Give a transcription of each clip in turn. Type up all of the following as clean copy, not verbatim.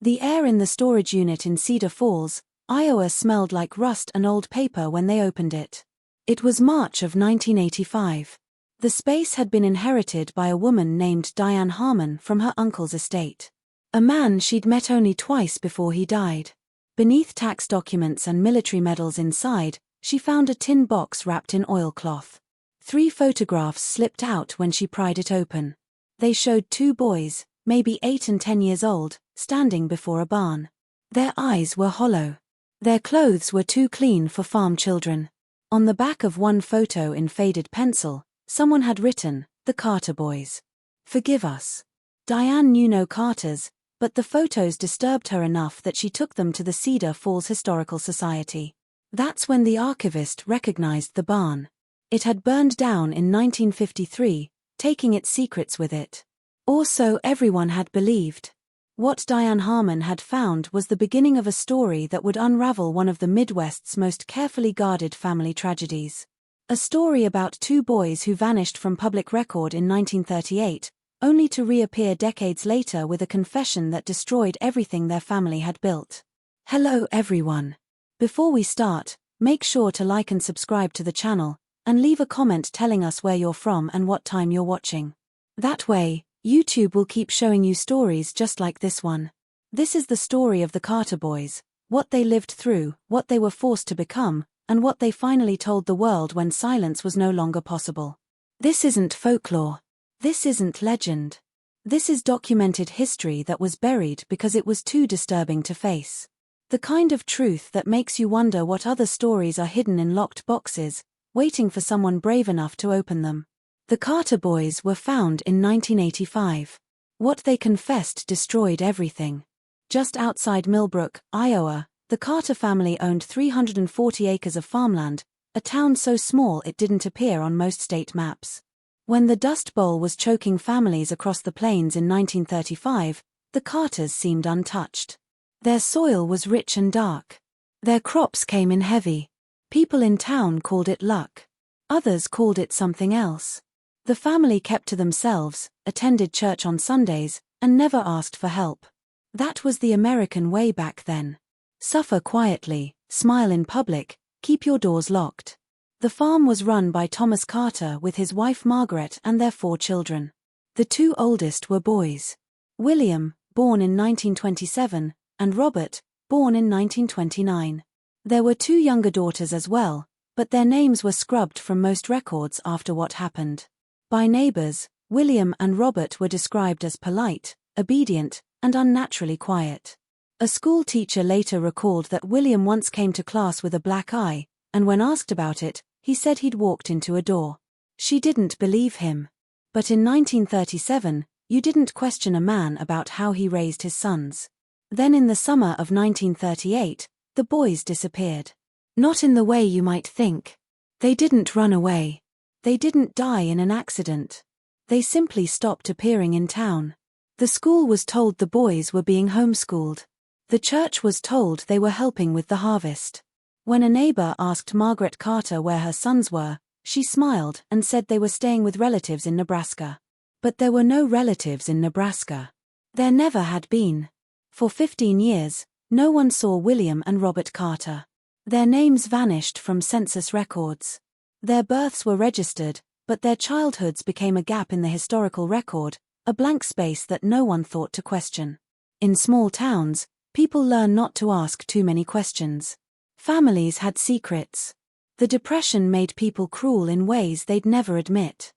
The air in the storage unit in Cedar Falls, Iowa smelled like rust and old paper when they opened it. It was March of 1985. The space had been inherited by a woman named Diane Harmon from her uncle's estate. A man she'd met only twice before he died. Beneath tax documents and military medals inside, she found a tin box wrapped in oilcloth. 3 photographs slipped out when she pried it open. They showed 2 boys, maybe 8 and 10 years old, standing before a barn. Their eyes were hollow. Their clothes were too clean for farm children. On the back of one photo in faded pencil, someone had written, "The Carter Boys. Forgive us." Diane knew no Carters, but the photos disturbed her enough that she took them to the Cedar Falls Historical Society. That's when the archivist recognized the barn. It had burned down in 1953, taking its secrets with it. Or so everyone had believed. What Diane Harmon had found was the beginning of a story that would unravel one of the Midwest's most carefully guarded family tragedies. A story about 2 boys who vanished from public record in 1938, only to reappear decades later with a confession that destroyed everything their family had built. Hello everyone. Before we start, make sure to like and subscribe to the channel, and leave a comment telling us where you're from and what time you're watching. That way, YouTube will keep showing you stories just like this one. This is the story of the Carter Boys, what they lived through, what they were forced to become, and what they finally told the world when silence was no longer possible. This isn't folklore. This isn't legend. This is documented history that was buried because it was too disturbing to face. The kind of truth that makes you wonder what other stories are hidden in locked boxes, waiting for someone brave enough to open them. The Carter Boys were found in 1985. What they confessed destroyed everything. Just outside Millbrook, Iowa, the Carter family owned 340 acres of farmland, a town so small it didn't appear on most state maps. When the Dust Bowl was choking families across the plains in 1935, the Carters seemed untouched. Their soil was rich and dark. Their crops came in heavy. People in town called it luck. Others called it something else. The family kept to themselves, attended church on Sundays, and never asked for help. That was the American way back then. Suffer quietly, smile in public, keep your doors locked. The farm was run by Thomas Carter with his wife Margaret and their 4 children. The 2 oldest were boys. William, born in 1927, and Robert, born in 1929. There were 2 younger daughters as well, but their names were scrubbed from most records after what happened. By neighbors, William and Robert were described as polite, obedient, and unnaturally quiet. A school teacher later recalled that William once came to class with a black eye, and when asked about it, he said he'd walked into a door. She didn't believe him. But in 1937, you didn't question a man about how he raised his sons. Then in the summer of 1938, the boys disappeared. Not in the way you might think. They didn't run away. They didn't die in an accident. They simply stopped appearing in town. The school was told the boys were being homeschooled. The church was told they were helping with the harvest. When a neighbor asked Margaret Carter where her sons were, she smiled and said they were staying with relatives in Nebraska. But there were no relatives in Nebraska. There never had been. For 15 years, no one saw William and Robert Carter. Their names vanished from census records. Their births were registered, but their childhoods became a gap in the historical record, a blank space that no one thought to question. In small towns, people learn not to ask too many questions. Families had secrets. The Depression made people cruel in ways they'd never admit.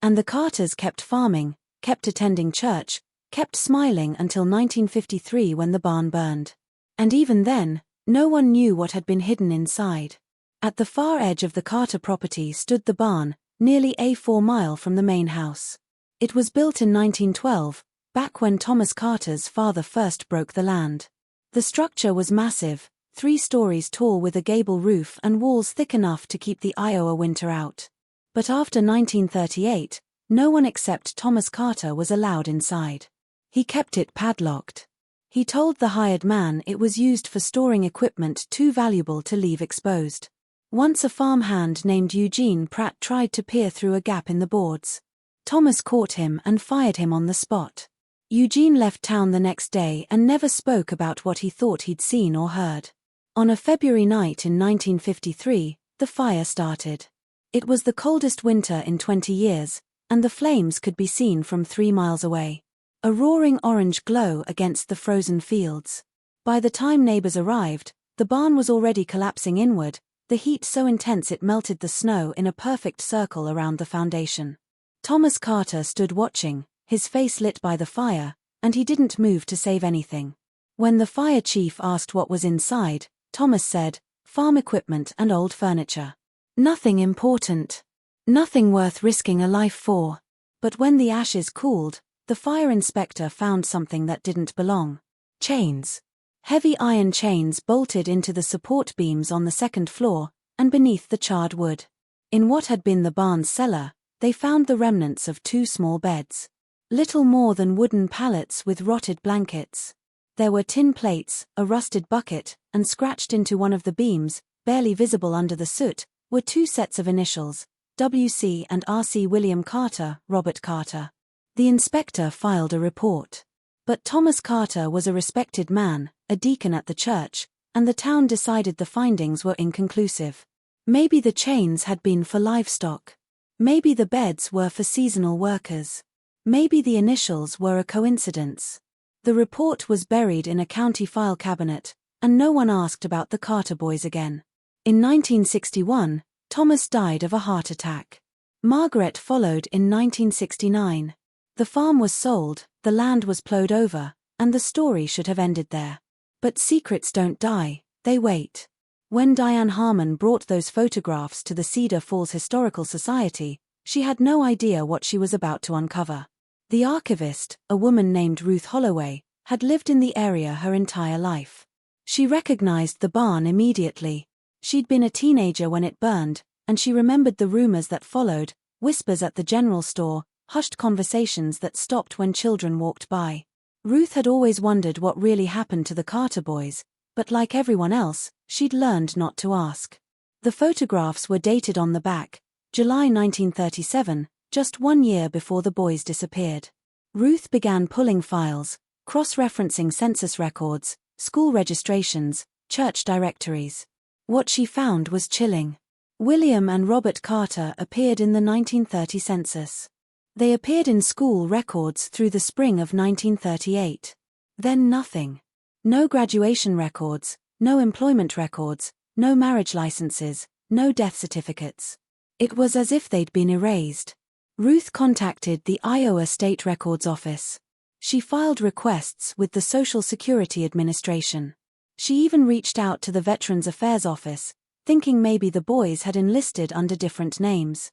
And the Carters kept farming, kept attending church, kept smiling until 1953 when the barn burned. And even then, no one knew what had been hidden inside. At the far edge of the Carter property stood the barn, nearly a 4-mile from the main house. It was built in 1912, back when Thomas Carter's father first broke the land. The structure was massive, 3 stories tall with a gable roof and walls thick enough to keep the Iowa winter out. But after 1938, no one except Thomas Carter was allowed inside. He kept it padlocked. He told the hired man it was used for storing equipment too valuable to leave exposed. Once a farmhand named Eugene Pratt tried to peer through a gap in the boards. Thomas caught him and fired him on the spot. Eugene left town the next day and never spoke about what he thought he'd seen or heard. On a February night in 1953, the fire started. It was the coldest winter in 20 years, and the flames could be seen from 3 miles away. A roaring orange glow against the frozen fields. By the time neighbors arrived, the barn was already collapsing inward, the heat so intense it melted the snow in a perfect circle around the foundation. Thomas Carter stood watching, his face lit by the fire, and he didn't move to save anything. When the fire chief asked what was inside, Thomas said, "Farm equipment and old furniture. Nothing important. Nothing worth risking a life for." But when the ashes cooled, the fire inspector found something that didn't belong. Chains. Heavy iron chains bolted into the support beams on the second floor, and beneath the charred wood. In what had been the barn's cellar, they found the remnants of 2 small beds. Little more than wooden pallets with rotted blankets. There were tin plates, a rusted bucket, and scratched into one of the beams, barely visible under the soot, were 2 sets of initials, W.C. and R.C. William Carter, Robert Carter. The inspector filed a report. But Thomas Carter was a respected man, a deacon at the church, and the town decided the findings were inconclusive. Maybe the chains had been for livestock. Maybe the beds were for seasonal workers. Maybe the initials were a coincidence. The report was buried in a county file cabinet, and no one asked about the Carter boys again. In 1961, Thomas died of a heart attack. Margaret followed in 1969. The farm was sold, the land was plowed over, and the story should have ended there. But secrets don't die, they wait. When Diane Harmon brought those photographs to the Cedar Falls Historical Society, she had no idea what she was about to uncover. The archivist, a woman named Ruth Holloway, had lived in the area her entire life. She recognized the barn immediately. She'd been a teenager when it burned, and she remembered the rumors that followed, whispers at the general store, hushed conversations that stopped when children walked by. Ruth had always wondered what really happened to the Carter boys, but like everyone else, she'd learned not to ask. The photographs were dated on the back, July 1937, just 1 year before the boys disappeared. Ruth began pulling files, cross-referencing census records, school registrations, church directories. What she found was chilling. William and Robert Carter appeared in the 1930 census. They appeared in school records through the spring of 1938. Then nothing. No graduation records, no employment records, no marriage licenses, no death certificates. It was as if they'd been erased. Ruth contacted the Iowa State Records Office. She filed requests with the Social Security Administration. She even reached out to the Veterans Affairs Office, thinking maybe the boys had enlisted under different names.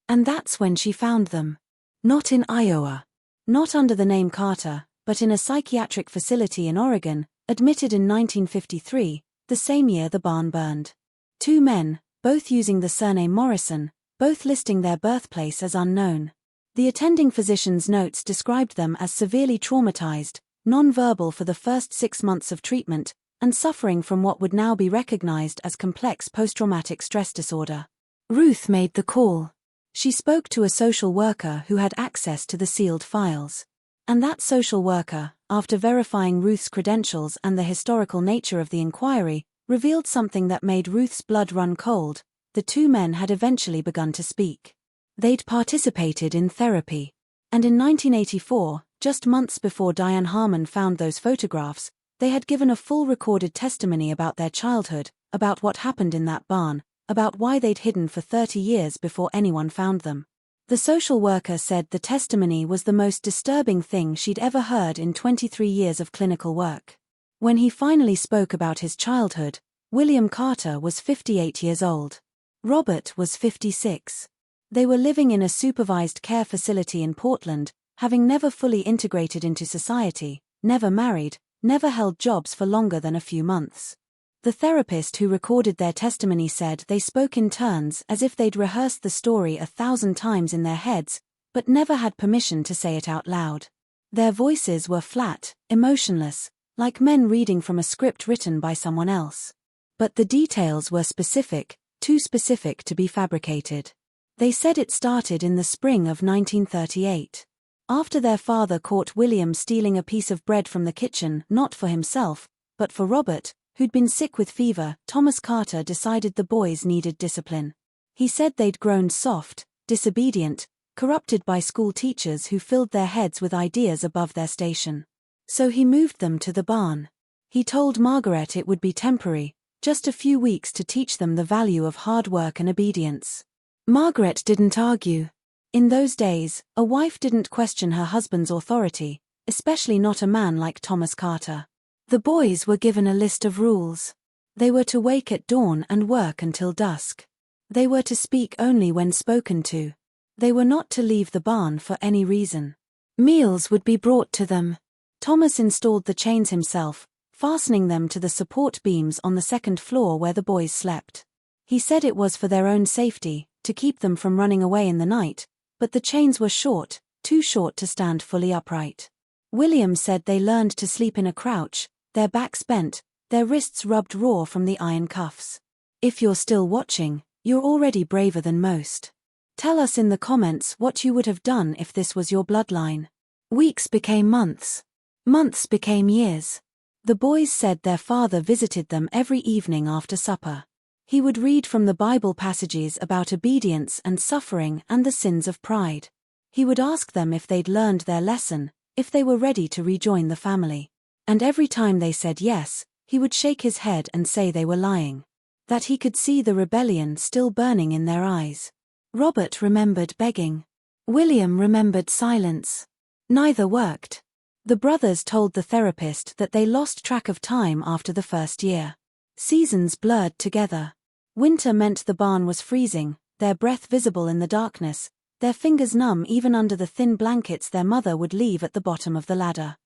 And that's when she found them. Not in Iowa. Not under the name Carter, but in a psychiatric facility in Oregon, admitted in 1953, the same year the barn burned. 2 men, both using the surname Morrison, both listing their birthplace as unknown. The attending physician's notes described them as severely traumatized, non-verbal for the first 6 months of treatment, and suffering from what would now be recognized as complex post-traumatic stress disorder. Ruth made the call. She spoke to a social worker who had access to the sealed files. And that social worker, after verifying Ruth's credentials and the historical nature of the inquiry, revealed something that made Ruth's blood run cold. The 2 men had eventually begun to speak. They'd participated in therapy. And in 1984, just months before Diane Harmon found those photographs, they had given a full recorded testimony about their childhood, about what happened in that barn, about why they'd hidden for 30 years before anyone found them. The social worker said the testimony was the most disturbing thing she'd ever heard in 23 years of clinical work. When he finally spoke about his childhood, William Carter was 58 years old. Robert was 56. They were living in a supervised care facility in Portland, having never fully integrated into society, never married, never held jobs for longer than a few months. The therapist who recorded their testimony said they spoke in turns as if they'd rehearsed the story 1,000 times in their heads, but never had permission to say it out loud. Their voices were flat, emotionless, like men reading from a script written by someone else. But the details were specific, too specific to be fabricated. They said it started in the spring of 1938. After their father caught William stealing a piece of bread from the kitchen, not for himself, but for Robert, who'd been sick with fever, Thomas Carter decided the boys needed discipline. He said they'd grown soft, disobedient, corrupted by school teachers who filled their heads with ideas above their station. So he moved them to the barn. He told Margaret it would be temporary, just a few weeks to teach them the value of hard work and obedience. Margaret didn't argue. In those days, a wife didn't question her husband's authority, especially not a man like Thomas Carter. The boys were given a list of rules. They were to wake at dawn and work until dusk. They were to speak only when spoken to. They were not to leave the barn for any reason. Meals would be brought to them. Thomas installed the chains himself, fastening them to the support beams on the second floor where the boys slept. He said it was for their own safety, to keep them from running away in the night, but the chains were short, too short to stand fully upright. William said they learned to sleep in a crouch, their backs bent, their wrists rubbed raw from the iron cuffs. If you're still watching, you're already braver than most. Tell us in the comments what you would have done if this was your bloodline. Weeks became months. Months became years. The boys said their father visited them every evening after supper. He would read from the Bible passages about obedience and suffering and the sins of pride. He would ask them if they'd learned their lesson, if they were ready to rejoin the family. And every time they said yes, he would shake his head and say they were lying. That he could see the rebellion still burning in their eyes. Robert remembered begging. William remembered silence. Neither worked. The brothers told the therapist that they lost track of time after the first year. Seasons blurred together. Winter meant the barn was freezing, their breath visible in the darkness, their fingers numb even under the thin blankets their mother would leave at the bottom of the ladder.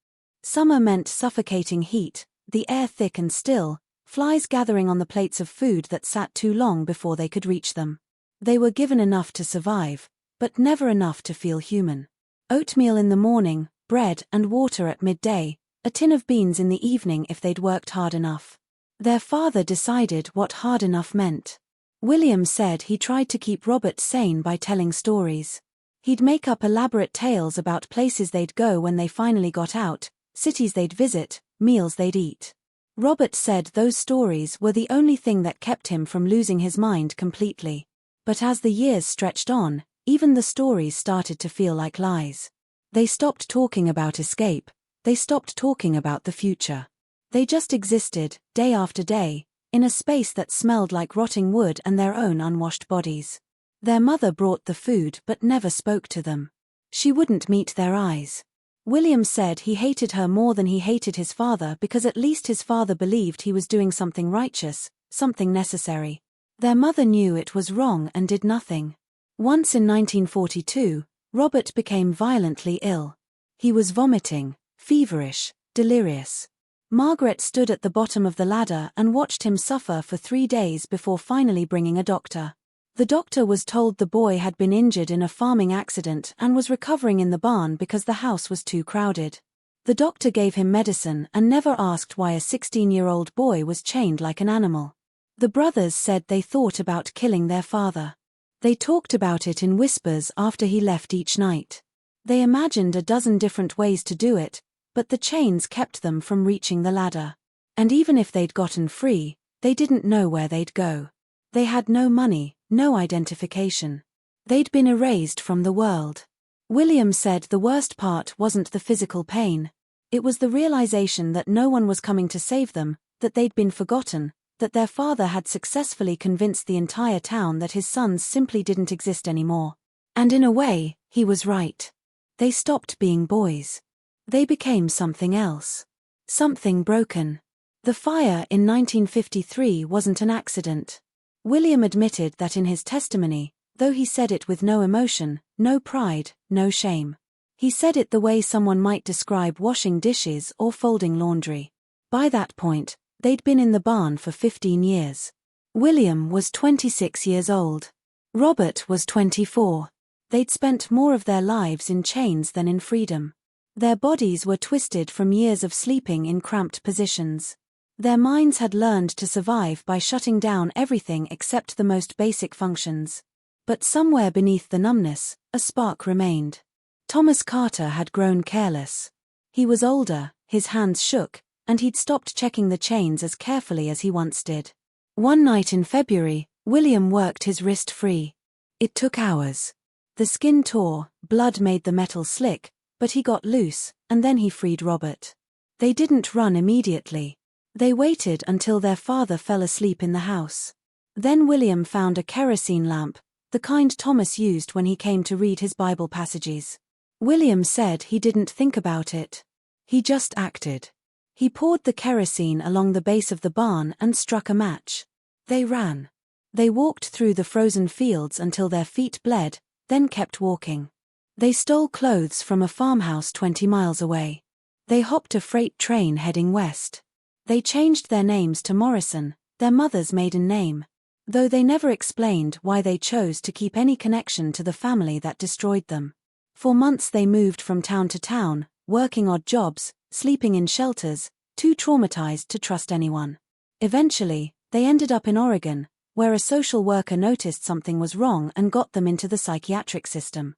Summer meant suffocating heat, the air thick and still, flies gathering on the plates of food that sat too long before they could reach them. They were given enough to survive, but never enough to feel human. Oatmeal in the morning, bread and water at midday, a tin of beans in the evening if they'd worked hard enough. Their father decided what hard enough meant. William said he tried to keep Robert sane by telling stories. He'd make up elaborate tales about places they'd go when they finally got out, cities they'd visit, meals they'd eat. Robert said those stories were the only thing that kept him from losing his mind completely. But as the years stretched on, even the stories started to feel like lies. They stopped talking about escape, they stopped talking about the future. They just existed, day after day, in a space that smelled like rotting wood and their own unwashed bodies. Their mother brought the food but never spoke to them. She wouldn't meet their eyes. William said he hated her more than he hated his father because at least his father believed he was doing something righteous, something necessary. Their mother knew it was wrong and did nothing. Once in 1942, Robert became violently ill. He was vomiting, feverish, delirious. Margaret stood at the bottom of the ladder and watched him suffer for 3 days before finally bringing a doctor. The doctor was told the boy had been injured in a farming accident and was recovering in the barn because the house was too crowded. The doctor gave him medicine and never asked why a 16-year-old boy was chained like an animal. The brothers said they thought about killing their father. They talked about it in whispers after he left each night. They imagined a dozen different ways to do it, but the chains kept them from reaching the ladder. And even if they'd gotten free, they didn't know where they'd go. They had no money, no identification. They'd been erased from the world. William said the worst part wasn't the physical pain. It was the realization that no one was coming to save them, that they'd been forgotten, that their father had successfully convinced the entire town that his sons simply didn't exist anymore. And in a way, he was right. They stopped being boys. They became something else. Something broken. The fire in 1953 wasn't an accident. William admitted that in his testimony, though he said it with no emotion, no pride, no shame. He said it the way someone might describe washing dishes or folding laundry. By that point, they'd been in the barn for 15 years. William was 26 years old. Robert was 24. They'd spent more of their lives in chains than in freedom. Their bodies were twisted from years of sleeping in cramped positions. Their minds had learned to survive by shutting down everything except the most basic functions. But somewhere beneath the numbness, a spark remained. Thomas Carter had grown careless. He was older, his hands shook, and he'd stopped checking the chains as carefully as he once did. One night in February, William worked his wrist free. It took hours. The skin tore, blood made the metal slick, but he got loose, and then he freed Robert. They didn't run immediately. They waited until their father fell asleep in the house. Then William found a kerosene lamp, the kind Thomas used when he came to read his Bible passages. William said he didn't think about it. He just acted. He poured the kerosene along the base of the barn and struck a match. They ran. They walked through the frozen fields until their feet bled, then kept walking. They stole clothes from a farmhouse 20 miles away. They hopped a freight train heading west. They changed their names to Morrison, their mother's maiden name, though they never explained why they chose to keep any connection to the family that destroyed them. For months they moved from town to town, working odd jobs, sleeping in shelters, too traumatized to trust anyone. Eventually, they ended up in Oregon, where a social worker noticed something was wrong and got them into the psychiatric system.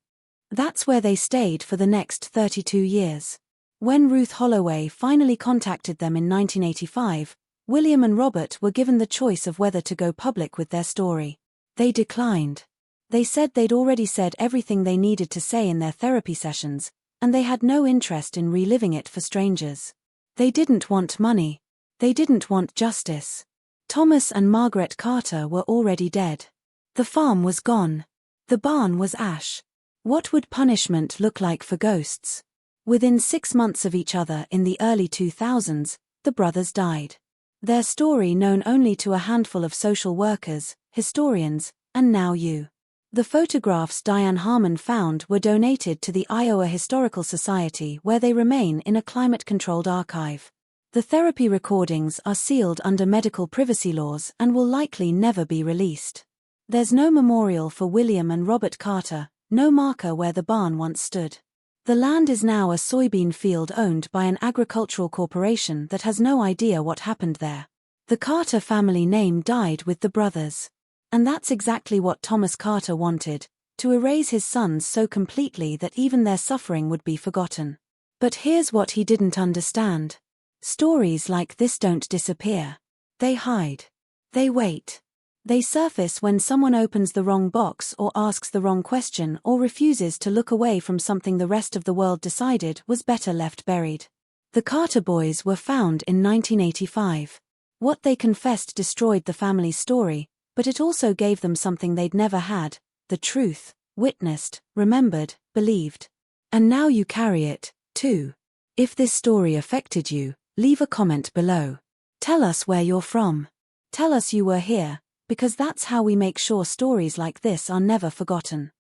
That's where they stayed for the next 32 years. When Ruth Holloway finally contacted them in 1985, William and Robert were given the choice of whether to go public with their story. They declined. They said they'd already said everything they needed to say in their therapy sessions, and they had no interest in reliving it for strangers. They didn't want money. They didn't want justice. Thomas and Margaret Carter were already dead. The farm was gone. The barn was ash. What would punishment look like for ghosts? Within 6 months of each other in the early 2000s, the brothers died. Their story known only to a handful of social workers, historians, and now you. The photographs Diane Harmon found were donated to the Iowa Historical Society, where they remain in a climate-controlled archive. The therapy recordings are sealed under medical privacy laws and will likely never be released. There's no memorial for William and Robert Carter, no marker where the barn once stood. The land is now a soybean field owned by an agricultural corporation that has no idea what happened there. The Carter family name died with the brothers. And that's exactly what Thomas Carter wanted, to erase his sons so completely that even their suffering would be forgotten. But here's what he didn't understand. Stories like this don't disappear. They hide. They wait. They surface when someone opens the wrong box or asks the wrong question or refuses to look away from something the rest of the world decided was better left buried. The Carter boys were found in 1985. What they confessed destroyed the family's story, but it also gave them something they'd never had: the truth, witnessed, remembered, believed. And now you carry it, too. If this story affected you, leave a comment below. Tell us where you're from. Tell us you were here, because that's how we make sure stories like this are never forgotten.